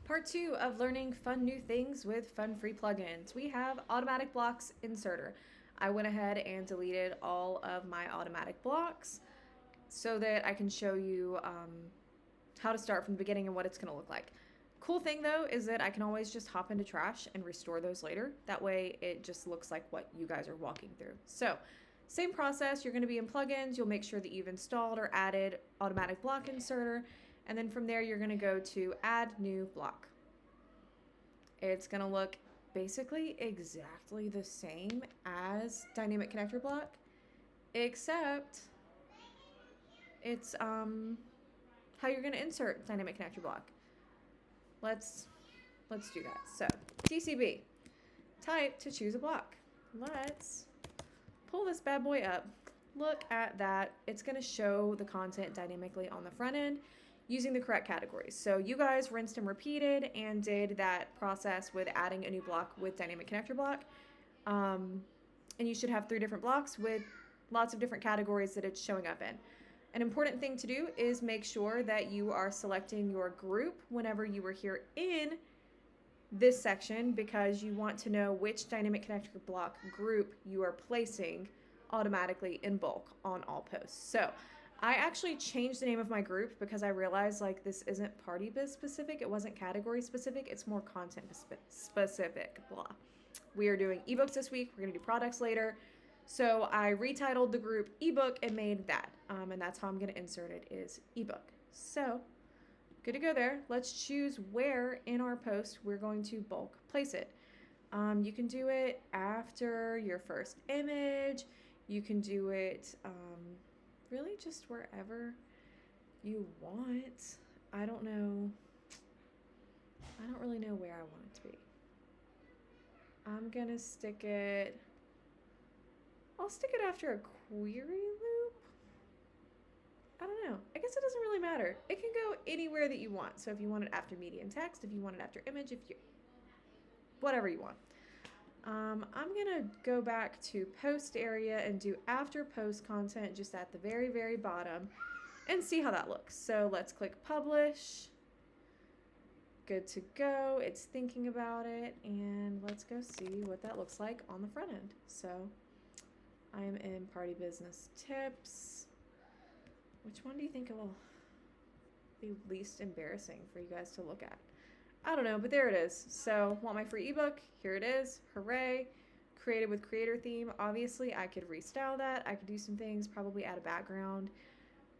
Part 2 of learning fun new things with fun free plugins. We have automatic blocks inserter. I went ahead and deleted all of my automatic blocks so that I can show you how to start from the beginning and what it's going to look like. Cool thing though is that I can always just hop into trash and restore those later. That way it just looks like what you guys are walking through. So same process, you're going to be in plugins, you'll make sure that you've installed or added automatic block inserter, and then from there you're going to go to add new block. It's going to look basically exactly the same as dynamic connector block, except it's how you're going to insert dynamic connector block. Let's do that. So DCB, type to choose a block. Let's pull this bad boy up. Look at that. It's going to show the content dynamically on the front end using the correct categories. So you guys rinsed and repeated and did that process with adding a new block with dynamic connector block. And you should have 3 different blocks with lots of different categories that it's showing up in. An important thing to do is make sure that you are selecting your group whenever you are here in this section, because you want to know which dynamic connector block group you are placing automatically in bulk on all posts. So I actually changed the name of my group because I realized like this isn't party biz specific. It wasn't category specific. It's more content specific. Blah. We are doing ebooks this week. We're going to do products later. So I retitled the group ebook and made that. And that's how I'm going to insert it, is ebook. So good to go there. Let's choose where in our post we're going to bulk place it. You can do it after your first image. You can do it really just wherever you want. I don't know. I don't really know where I want it to be. I'm going to stick it. I'll stick it after a query loop. I don't know. I guess it doesn't really matter. It can go anywhere that you want. So if you want it after media and text, if you want it after image, if you, whatever you want. I'm going to go back to post area and do after post content just at the very, very bottom and see how that looks. So let's click publish. Good to go. It's thinking about it, and let's go see what that looks like on the front end. So I am in party business tips. Which one do you think will be least embarrassing for you guys to look at? I don't know, but there it is. So want my free ebook? Here it is. Hooray. Created with creator theme. Obviously, I could restyle that. I could do some things, probably add a background,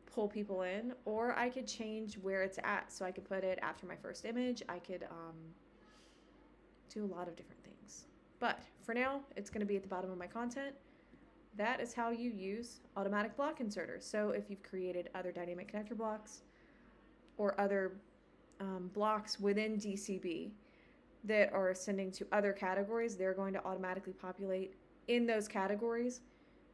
pull people in, or I could change where it's at. So I could put it after my first image. I could do a lot of different things. But for now, it's going to be at the bottom of my content. That is how you use automatic block inserters. So if you've created other dynamic connector blocks or other blocks within DCB that are sending to other categories, they're going to automatically populate in those categories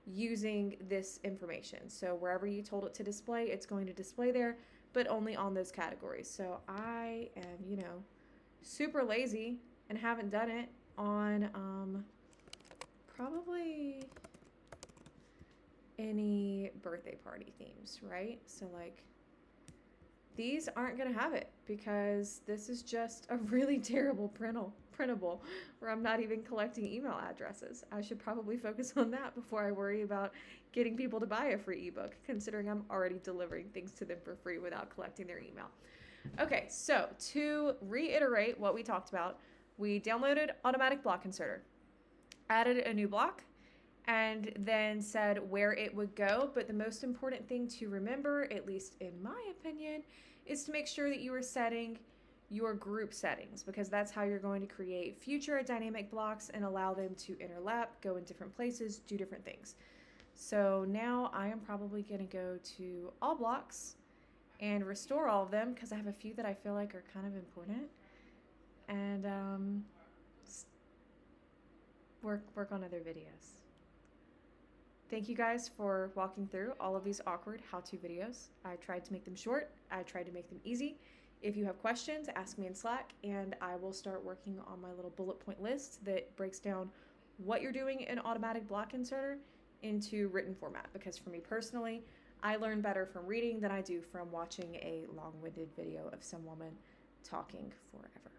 using this information. So wherever you told it to display, it's going to display there, but only on those categories. So I am, super lazy and haven't done it on probably any birthday party themes, right? So like these aren't going to have it because this is just a really terrible printable where I'm not even collecting email addresses. I should probably focus on that before I worry about getting people to buy a free ebook, considering I'm already delivering things to them for free without collecting their email. Okay, so to reiterate what we talked about, we downloaded automatic block inserter, added a new block, and then said where it would go. But the most important thing to remember, at least in my opinion, is to make sure that you are setting your group settings, because that's how you're going to create future dynamic blocks and allow them to interlap, go in different places, do different things. So now I am probably going to go to all blocks and restore all of them because I have a few that I feel like are kind of important, and work on other videos. Thank you guys for walking through all of these awkward how-to videos. I tried to make them short. I tried to make them easy. If you have questions, ask me in Slack, and I will start working on my little bullet point list that breaks down what you're doing in automatic block inserter into written format. Because for me personally, I learn better from reading than I do from watching a long-winded video of some woman talking forever.